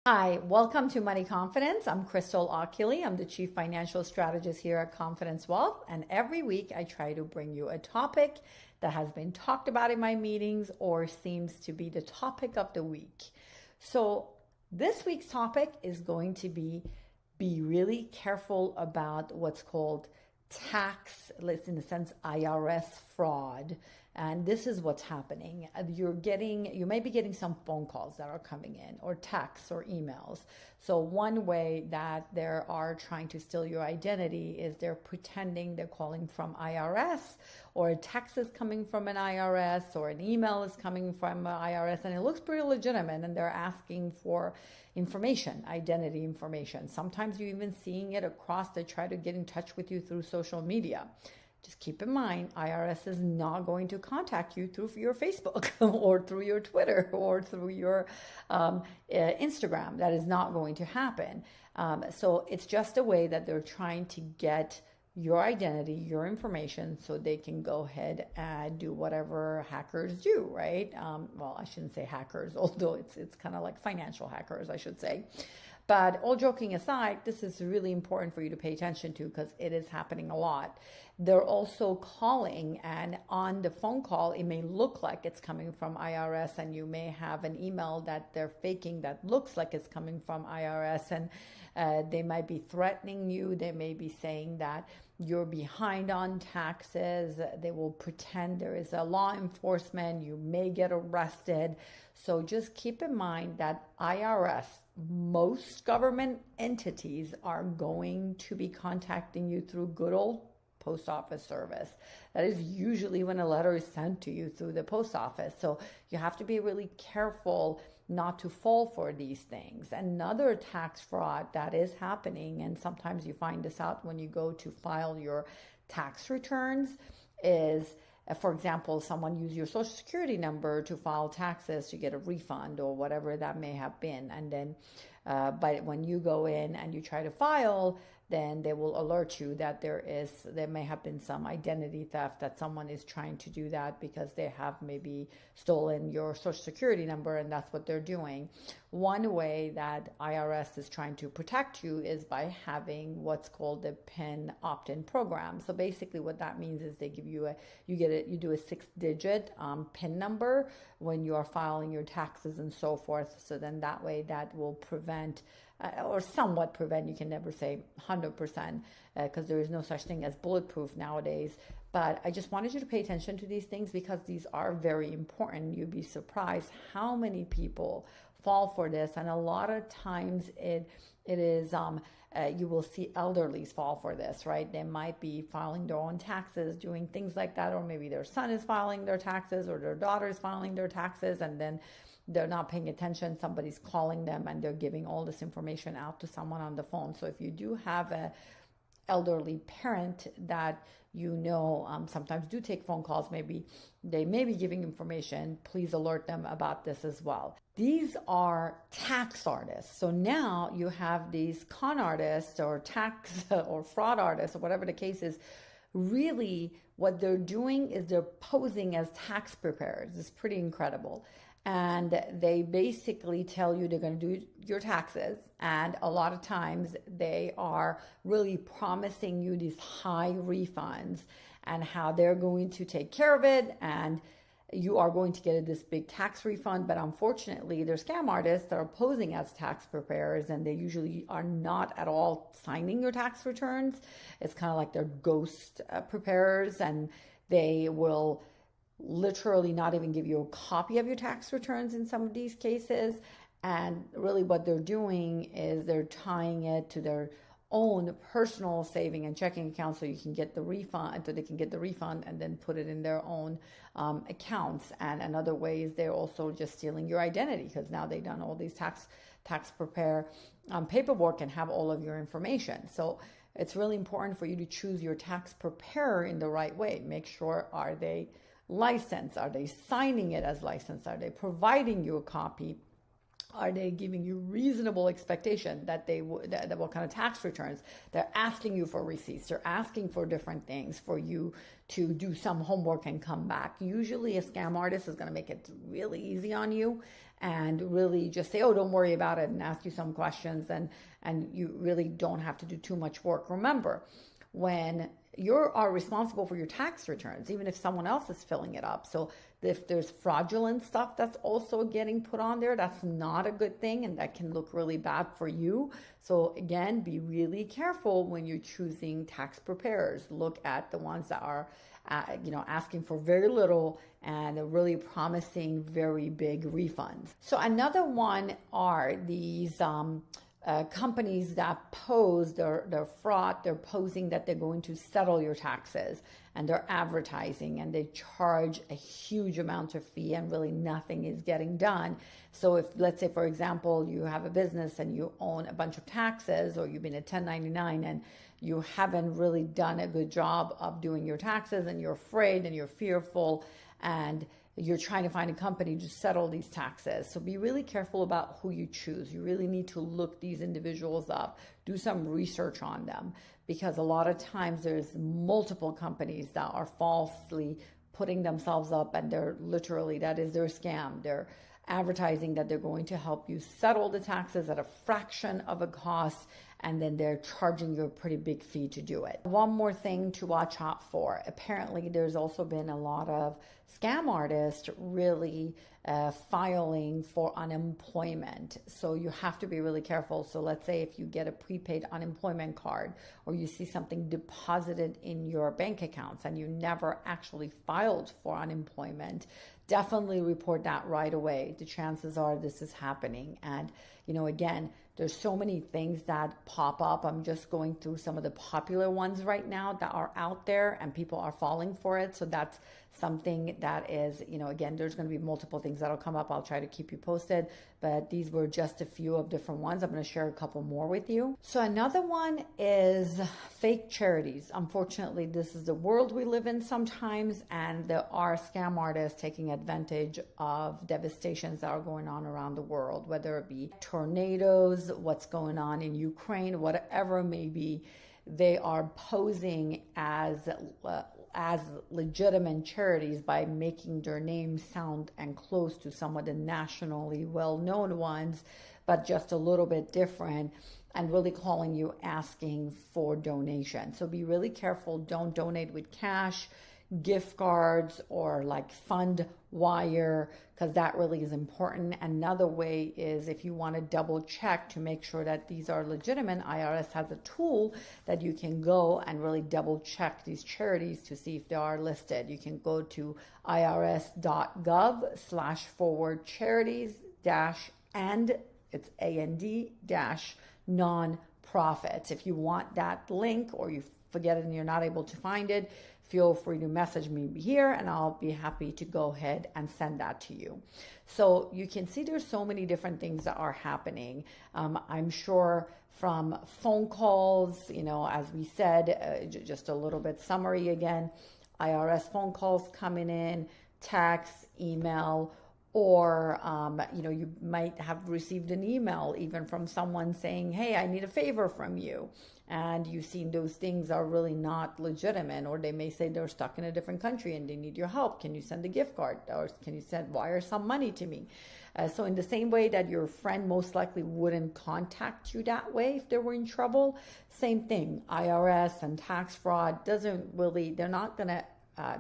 Hi, welcome to Money Confidence. I'm Crystal Oculee. I'm the Chief Financial Strategist here at Confidence Wealth. And every week I try to bring you a topic that has been talked about in my meetings or seems to be the topic of the week. So this week's topic is going to be really careful about what's called tax, in a sense, IRS fraud. And this is what's happening. You may be getting some phone calls that are coming in, or texts or emails. So one way that they are trying to steal your identity is they're pretending they're calling from IRS, or a text is coming from an IRS, or an email is coming from an IRS, and it looks pretty legitimate, and they're asking for information, identity information. Sometimes you're even seeing it across. They try to get in touch with you through social media. Just keep in mind, IRS is not going to contact you through your Facebook or through your Twitter or through your Instagram. That is not going to happen. So it's just a way that they're trying to get your identity, your information, so they can go ahead and do whatever hackers do, right? Well, I shouldn't say hackers, although it's kind of like financial hackers, I should say. But all joking aside, this is really important for you to pay attention to because it is happening a lot. They're also calling, and on the phone call, it may look like it's coming from IRS, and you may have an email that they're faking that looks like it's coming from IRS, and they might be threatening you. They may be saying that you're behind on taxes. They will pretend there is a law enforcement. You may get arrested. So just keep in mind that IRS, most government entities are going to be contacting you through good old post office service. That is usually when a letter is sent to you through the post office. So you have to be really careful not to fall for these things. Another tax fraud that is happening, and sometimes you find this out when you go to file your tax returns, is for example, someone use your social security number to file taxes to get a refund or whatever that may have been. And then, but when you go in and you try to file, then they will alert you that there may have been some identity theft, that someone is trying to do that because they have maybe stolen your social security number, and that's what they're doing. One way that IRS is trying to protect you is by having what's called the PIN opt-in program. So basically what that means is they give you you do a 6-digit PIN number when you are filing your taxes and so forth. So then that way that will prevent or somewhat prevent, you can never say 100% because there is no such thing as bulletproof nowadays. But I just wanted you to pay attention to these things because these are very important. You'd be surprised how many people fall for this. And a lot of times it is, you will see elderlies fall for this, right? They might be filing their own taxes, doing things like that, or maybe their son is filing their taxes or their daughter is filing their taxes, and then they're not paying attention. Somebody's calling them and they're giving all this information out to someone on the phone. So if you do have a elderly parent that sometimes do take phone calls, maybe they may be giving information, please alert them about this as well. These are tax artists. So now you have these con artists or tax or fraud artists or whatever the case is. Really what they're doing is they're posing as tax preparers. It's pretty incredible. And they basically tell you they're going to do your taxes. And a lot of times they are really promising you these high refunds and how they're going to take care of it. And you are going to get this big tax refund. But unfortunately, they're scam artists that are posing as tax preparers, and they usually are not at all signing your tax returns. It's kind of like they're ghost preparers, and they will literally not even give you a copy of your tax returns in some of these cases. And really what they're doing is they're tying it to their own personal saving and checking account so you can get the refund, so they can get the refund and then put it in their own accounts. And another way is they're also just stealing your identity, because now they've done all these tax prepare paperwork and have all of your information. So it's really important for you to choose your tax preparer in the right way. Make sure, are they licensed? Are they signing it as licensed? Are they providing you a copy Are they giving you reasonable expectation that that what kind of tax returns? They're asking you for receipts. They're asking for different things for you to do some homework and come back. Usually a scam artist is going to make it really easy on you and really just say, oh, don't worry about it, and ask you some questions, and you really don't have to do too much work. Remember, when you are responsible for your tax returns, even if someone else is filling it up. So if there's fraudulent stuff that's also getting put on there, that's not a good thing, and that can look really bad for you. So again, be really careful when you're choosing tax preparers. Look at the ones that are asking for very little and really promising very big refunds. So another one are these companies that pose their fraud. They're posing that they're going to settle your taxes, and they're advertising, and they charge a huge amount of fee, and really nothing is getting done. So if, let's say, for example, you have a business and you own a bunch of taxes, or you've been a 1099 and you haven't really done a good job of doing your taxes, and you're afraid and you're fearful, and you're trying to find a company to settle these taxes. So be really careful about who you choose. You really need to look these individuals up, do some research on them, because a lot of times there's multiple companies that are falsely putting themselves up, and they're literally, that is their scam. They're advertising that they're going to help you settle the taxes at a fraction of a cost, and then they're charging you a pretty big fee to do it. One more thing to watch out for. Apparently, there's also been a lot of scam artists really filing for unemployment. So you have to be really careful. So let's say if you get a prepaid unemployment card, or you see something deposited in your bank accounts and you never actually filed for unemployment, definitely report that right away. The chances are this is happening. And, again, there's so many things that pop up. I'm just going through some of the popular ones right now that are out there, and people are falling for it. So that's something that is, again, there's going to be multiple things that'll come up. I'll try to keep you posted, but these were just a few of different ones. I'm going to share a couple more with you. So another one is fake charities. Unfortunately, this is the world we live in sometimes, and there are scam artists taking advantage of devastations that are going on around the world, whether it be tornadoes, what's going on in Ukraine, whatever it may be. They are posing as legitimate charities by making their names sound and close to some of the nationally well-known ones, but just a little bit different, and really calling you, asking for donation. So be really careful. Don't donate with cash, gift cards, or like fund wire, because that really is important. Another way is, if you want to double check to make sure that these are legitimate, IRS has a tool that you can go and really double check these charities to see if they are listed. You can go to irs.gov//charities and it's AND-nonprofits. If you want that link, or you forget it and you're not able to find it, feel free to message me here, and I'll be happy to go ahead and send that to you. So you can see there's so many different things that are happening. I'm sure from phone calls, as we said, just a little bit summary again, IRS phone calls coming in, text, email, or, you might have received an email even from someone saying, hey, I need a favor from you. And you've seen those things are really not legitimate, or they may say they're stuck in a different country and they need your help. Can you send a gift card, or can you wire some money to me? So in the same way that your friend most likely wouldn't contact you that way if they were in trouble, same thing. IRS and tax fraud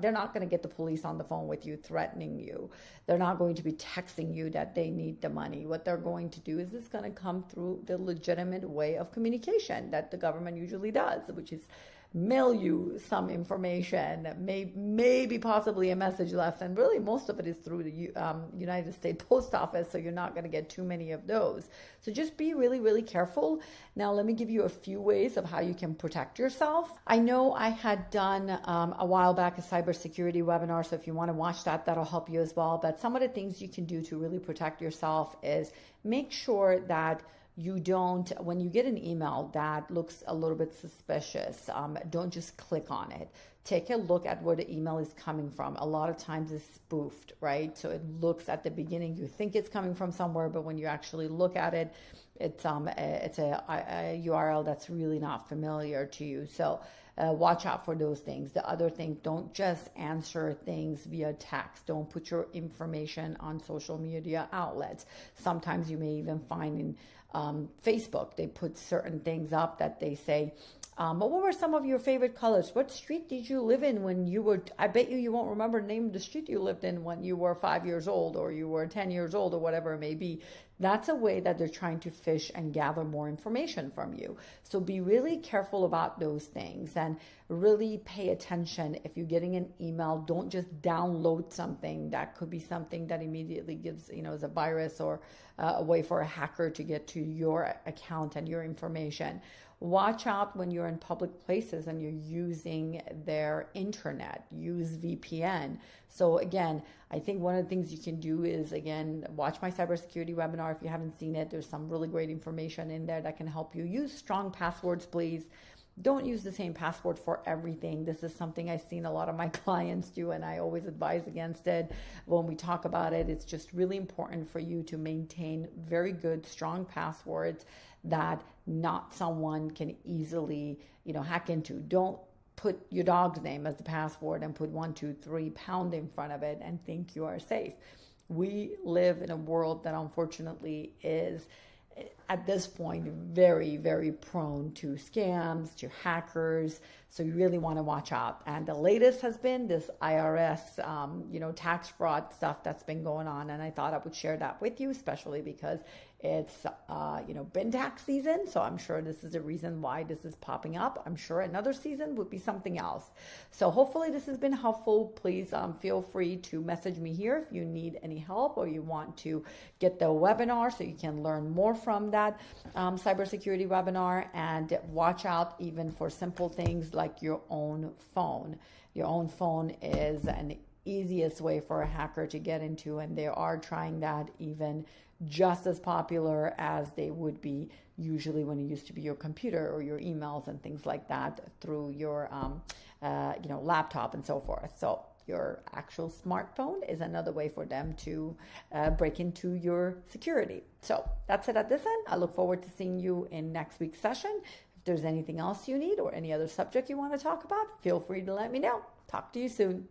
they're not going to get the police on the phone with you threatening you. They're not going to be texting you that they need the money. What they're going to do is it's going to come through the legitimate way of communication that the government usually does, which is mail you some information, maybe possibly a message left, and really most of it is through the United States Post Office, so you're not going to get too many of those. So just be really, really careful. Now let me give you a few ways of how you can protect yourself. I know I had done a while back a cybersecurity webinar, so if you want to watch that, that'll help you as well. But some of the things you can do to really protect yourself is make sure that you don't, when you get an email that looks a little bit suspicious, don't just click on it. Take a look at where the email is coming from. A lot of times it's spoofed, right? So it looks at the beginning, you think it's coming from somewhere, but when you actually look at it, it's a URL that's really not familiar to you. So watch out for those things. The other thing, don't just answer things via text. Don't put your information on social media outlets. Sometimes you may even find in Facebook, they put certain things up that they say, but what were some of your favorite colors? What street did you live in when you were, I bet you won't remember the name of the street you lived in when you were 5 years old or you were 10 years old or whatever it may be. That's a way that they're trying to fish and gather more information from you. So be really careful about those things and really pay attention. If you're getting an email, don't just download something. That could be something that immediately gives, as a virus or a way for a hacker to get to your account and your information. Watch out when you're in public places and you're using their internet. Use VPN. So again, I think one of the things you can do is, again, watch my cybersecurity webinar if you haven't seen it. There's some really great information in there that can help you. Use strong passwords, please. Don't use the same password for everything. This is something I've seen a lot of my clients do, and I always advise against it. When we talk about it, it's just really important for you to maintain very good, strong passwords that not someone can easily, hack into. Don't put your dog's name as the password and put 123 pound in front of it and think you are safe. We live in a world that unfortunately is, at this point, very, very prone to scams, to hackers. So you really want to watch out. And the latest has been this IRS, tax fraud stuff that's been going on. And I thought I would share that with you, especially because it's, been tax season. So I'm sure this is the reason why this is popping up. I'm sure another season would be something else. So hopefully this has been helpful. Please feel free to message me here if you need any help or you want to get the webinar so you can learn more from that cybersecurity webinar. And watch out even for simple things like your own phone. Your own phone is an easiest way for a hacker to get into, and they are trying that even just as popular as they would be usually when it used to be your computer or your emails and things like that through your laptop and so forth. So your actual smartphone is another way for them to break into your security. So that's it at this end. I look forward to seeing you in next week's session. If there's anything else you need or any other subject you want to talk about, feel free to let me know. Talk to you soon.